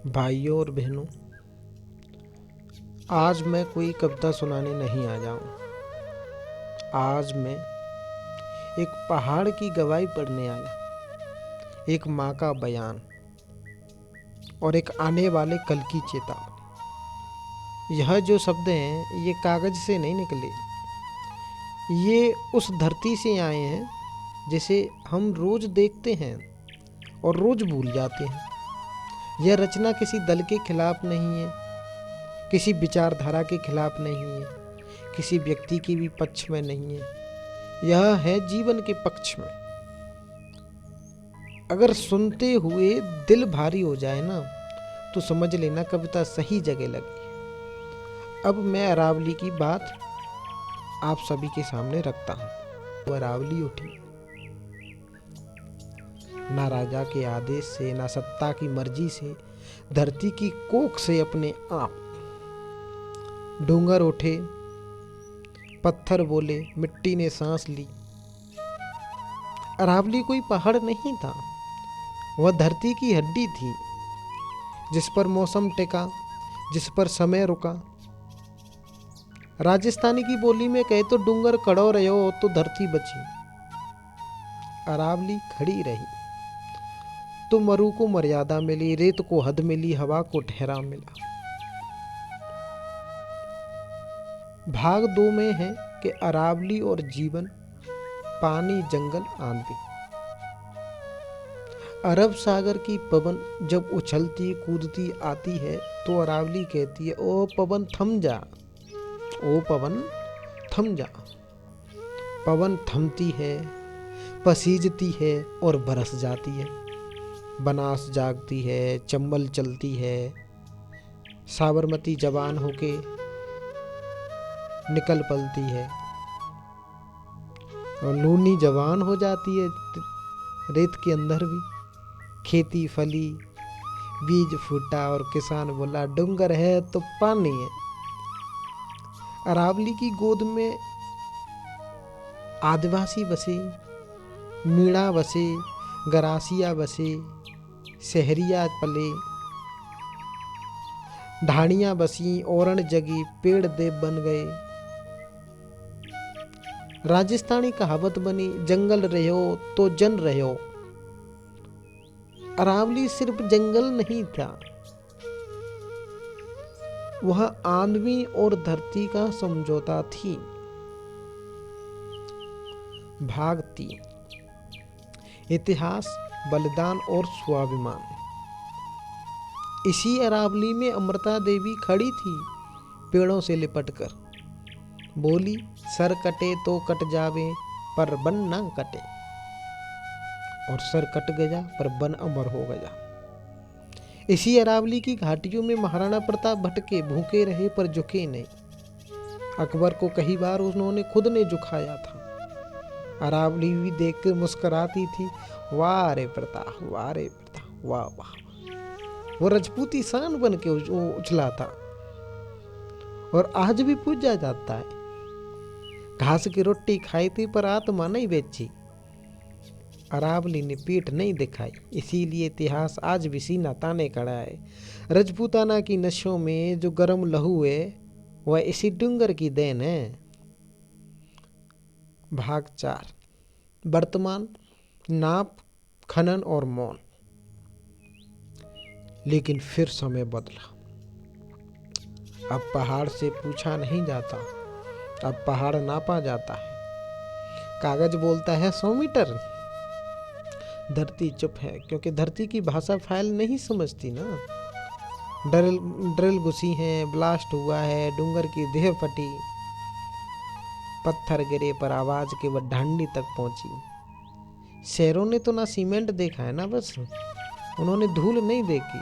भाइयों और बहनों, आज मैं कोई कविता सुनाने नहीं आया हूँ। आज मैं एक पहाड़ की गवाही पढ़ने आया, एक माँ का बयान और एक आने वाले कल की चेतावनी। यह जो शब्द हैं ये कागज से नहीं निकले, ये उस धरती से आए हैं जिसे हम रोज देखते हैं और रोज भूल जाते हैं। यह रचना किसी दल के खिलाफ नहीं है, किसी विचारधारा के खिलाफ नहीं है, किसी व्यक्ति के भी पक्ष में नहीं है। यह है जीवन के पक्ष में। अगर सुनते हुए दिल भारी हो जाए ना, तो समझ लेना कविता सही जगह लगी। अब मैं अरावली की बात आप सभी के सामने रखता हूँ। अरावली उठी, ना राजा के आदेश से, ना सत्ता की मर्जी से, धरती की कोख से अपने आप। डूंगर उठे, पत्थर बोले, मिट्टी ने सांस ली। अरावली कोई पहाड़ नहीं था, वह धरती की हड्डी थी, जिस पर मौसम टिका, जिस पर समय रुका। राजस्थानी की बोली में कहे तो डूंगर खड़ो रहो तो धरती बची। अरावली खड़ी रही तो मरु को मर्यादा मिली, रेत को हद मिली, हवा को ठहराव मिला। भाग 2 में है कि अरावली और जीवन, पानी, जंगल, आंधी। अरब सागर की पवन जब उछलती कूदती आती है तो अरावली कहती है, ओ पवन थम जा, ओ पवन थम जा। पवन थमती है, पसीजती है और बरस जाती है। बनास जागती है, चंबल चलती है, साबरमती जवान होके निकल पलती है और लूनी जवान हो जाती है रेत के अंदर भी। खेती फली, बीज फूटा और किसान बोला डूंगर है तो पानी है। अरावली की गोद में आदिवासी बसे, मीणा बसे, गरासिया बसे, शहरिया पले, ढाणियां बसी, ओरण जगी, पेड़ देव बन गए। राजस्थानी कहावत बनी, जंगल रहो तो जन रहो। अरावली सिर्फ जंगल नहीं था, वह आदमी और धरती का समझौता थी। भाग 3, इतिहास, बलिदान और स्वाभिमान। इसी अरावली में अमृता देवी खड़ी थी, पेड़ों से लिपटकर बोली, सर कटे तो कट जावे पर बन ना कटे। और सर कट गया पर बन अमर हो गया। इसी अरावली की घाटियों में महाराणा प्रताप भटके, भूखे रहे पर झुके नहीं। अकबर को कई बार उन्होंने खुद ने झुकाया था। अरावली भी देख कर मुस्कुराती थी, वाह रे प्रताप, वाह रे प्रताप, वाह वाह। वो रजपूती शान बन के उछला था और आज भी पूजा जाता है। घास की रोटी खाई थी पर आत्मा नहीं बेची। अरावली ने पीठ नहीं दिखाई, इसीलिए इतिहास आज भी सीना ताने खड़ा है। रजपूताना की नशों में जो गर्म लहू है वह इसी डूंगर की देन है। भाग 4, वर्तमान, नाप, खनन और मौन। लेकिन फिर समय बदला। अब पहाड़ से पूछा नहीं जाता, अब पहाड़ नापा जाता है। कागज बोलता है 100 मीटर। धरती चुप है, क्योंकि धरती की भाषा फाइल नहीं समझती ना। ड्रिल घुसी है, ब्लास्ट हुआ है, डूंगर की देह फटी, पत्थर गिरे पर आवाज केवल ढांडी तक पहुंची। शेरों ने तो ना सीमेंट देखा है ना, बस उन्होंने धूल नहीं देखी।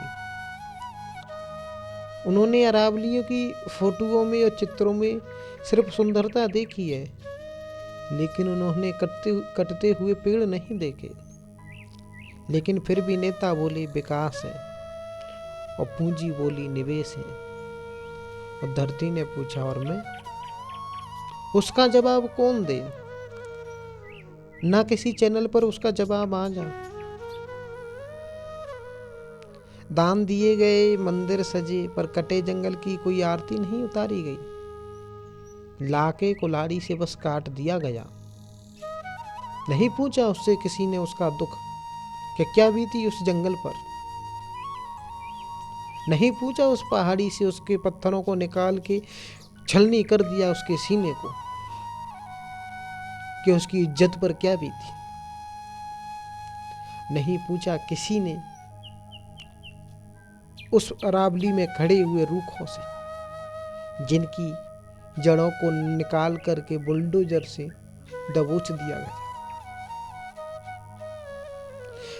उन्होंने अरावलियों की फोटोओं में और चित्रों में सिर्फ सुंदरता देखी है, लेकिन उन्होंने कटते हुए पेड़ नहीं देखे। लेकिन फिर भी नेता बोले विकास है और पूंजी बोली निवेश है। और धरती ने पूछा और मैं, उसका जवाब कौन दे? ना किसी चैनल पर उसका जवाब आ जा। दान दिए गए, मंदिर सजे, पर कटे जंगल की कोई आरती नहीं उतारी गई। लाके कुल्हाड़ी से बस काट दिया गया। नहीं पूछा उससे किसी ने उसका दुख कि क्या बीती उस जंगल पर। नहीं पूछा उस पहाड़ी से उसके पत्थरों को निकाल के छलनी कर दिया उसके सीने को कि उसकी इज्जत पर क्या बीती। नहीं पूछा किसी ने उस अरावली में खड़े हुए रूखों से जिनकी जड़ों को निकाल करके बुलडोजर से दबोच दिया गया।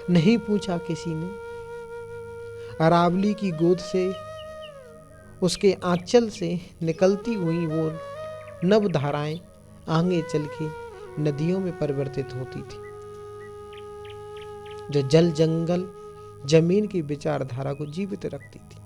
नहीं पूछा किसी ने अरावली की गोद से, उसके आंचल से निकलती हुई वो नव धाराएं आगे चल के नदियों में परिवर्तित होती थी, जो जल जंगल जमीन की विचारधारा को जीवित रखती थी।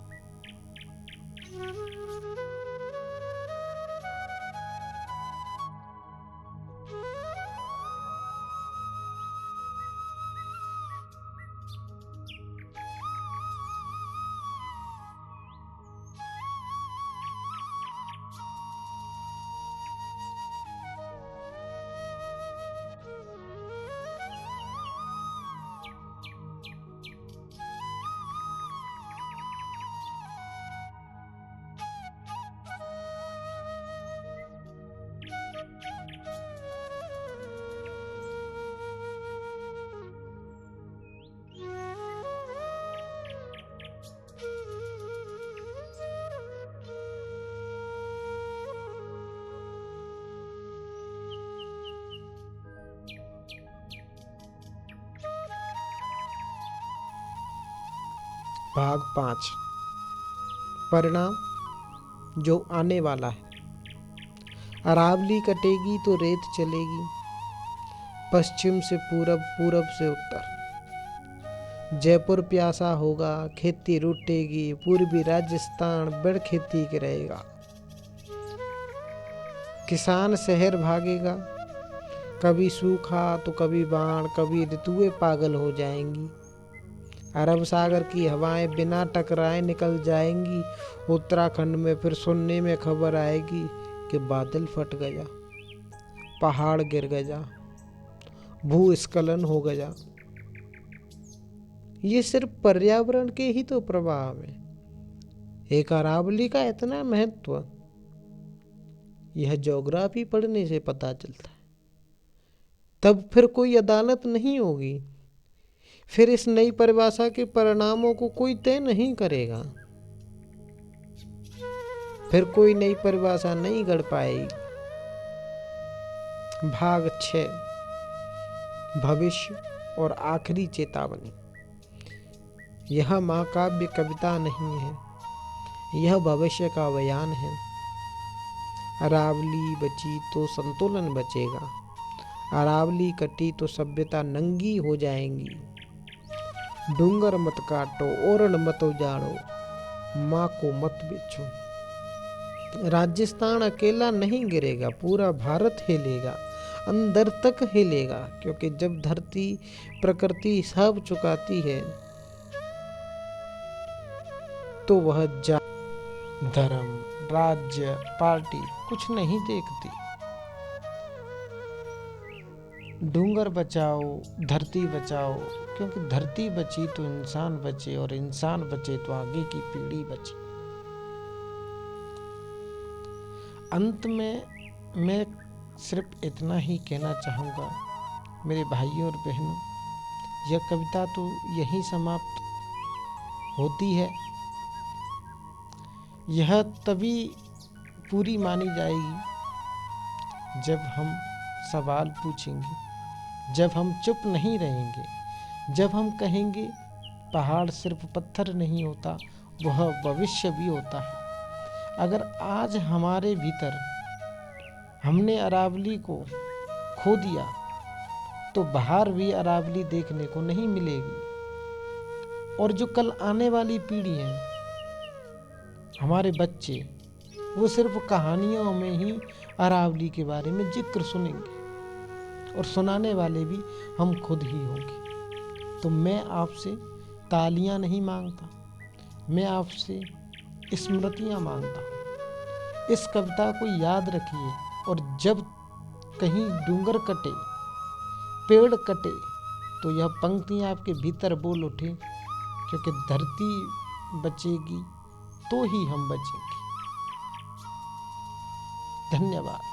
भाग 5। परिणाम जो आने वाला है। अरावली कटेगी तो रेत चलेगी, पश्चिम से पूरब, पूरब से उत्तर। जयपुर प्यासा होगा, खेती रुटेगी, पूर्वी राजस्थान बिड़ खेती के रहेगा। किसान शहर भागेगा, कभी सूखा तो कभी बाढ़, कभी ऋतुएं पागल हो जाएंगी। अरब सागर की हवाएं बिना टकराए निकल जाएंगी। उत्तराखंड में फिर सुनने में खबर आएगी कि बादल फट गया, पहाड़ गिर गया, भूस्खलन हो गया। ये सिर्फ पर्यावरण के ही तो प्रभाव है। एक अरावली का इतना महत्व यह ज्योग्राफी पढ़ने से पता चलता है। तब फिर कोई अदालत नहीं होगी, फिर इस नई परिभाषा के परिणामों को कोई तय नहीं करेगा, फिर कोई नई परिभाषा नहीं गढ़ पाएगी। भाग 6। भविष्य और आखिरी चेतावनी। यह महाकाव्य कविता नहीं है, यह भविष्य का बयान है। अरावली बची तो संतुलन बचेगा, अरावली कटी तो सभ्यता नंगी हो जाएंगी। डूंगर मत काटो, ओरण मत उजाड़ो, माँ को मत बेचो। राजस्थान अकेला नहीं गिरेगा, पूरा भारत हिलेगा, अंदर तक हिलेगा। क्योंकि जब धरती प्रकृति सब चुकाती है तो वह धर्म, राज्य, पार्टी कुछ नहीं देखती। डूंगर बचाओ, धरती बचाओ, क्योंकि धरती बची तो इंसान बचे, और इंसान बचे तो आगे की पीढ़ी बची। अंत में मैं सिर्फ इतना ही कहना चाहूँगा, मेरे भाइयों और बहनों, यह कविता तो यहीं समाप्त होती है। यह तभी पूरी मानी जाएगी जब हम सवाल पूछेंगे, जब हम चुप नहीं रहेंगे, जब हम कहेंगे पहाड़ सिर्फ पत्थर नहीं होता, वह भविष्य भी होता है। अगर आज हमारे भीतर हमने अरावली को खो दिया तो बाहर भी अरावली देखने को नहीं मिलेगी। और जो कल आने वाली पीढ़ी है, हमारे बच्चे, वो सिर्फ कहानियों में ही अरावली के बारे में जिक्र सुनेंगे, और सुनाने वाले भी हम खुद ही होंगे। तो मैं आपसे तालियां नहीं मांगता, मैं आपसे स्मृतियाँ मांगता हूँ। इस कविता को याद रखिए और जब कहीं डूंगर कटे, पेड़ कटे, तो यह पंक्तियाँ आपके भीतर बोल उठे, क्योंकि धरती बचेगी तो ही हम बचेंगे। धन्यवाद।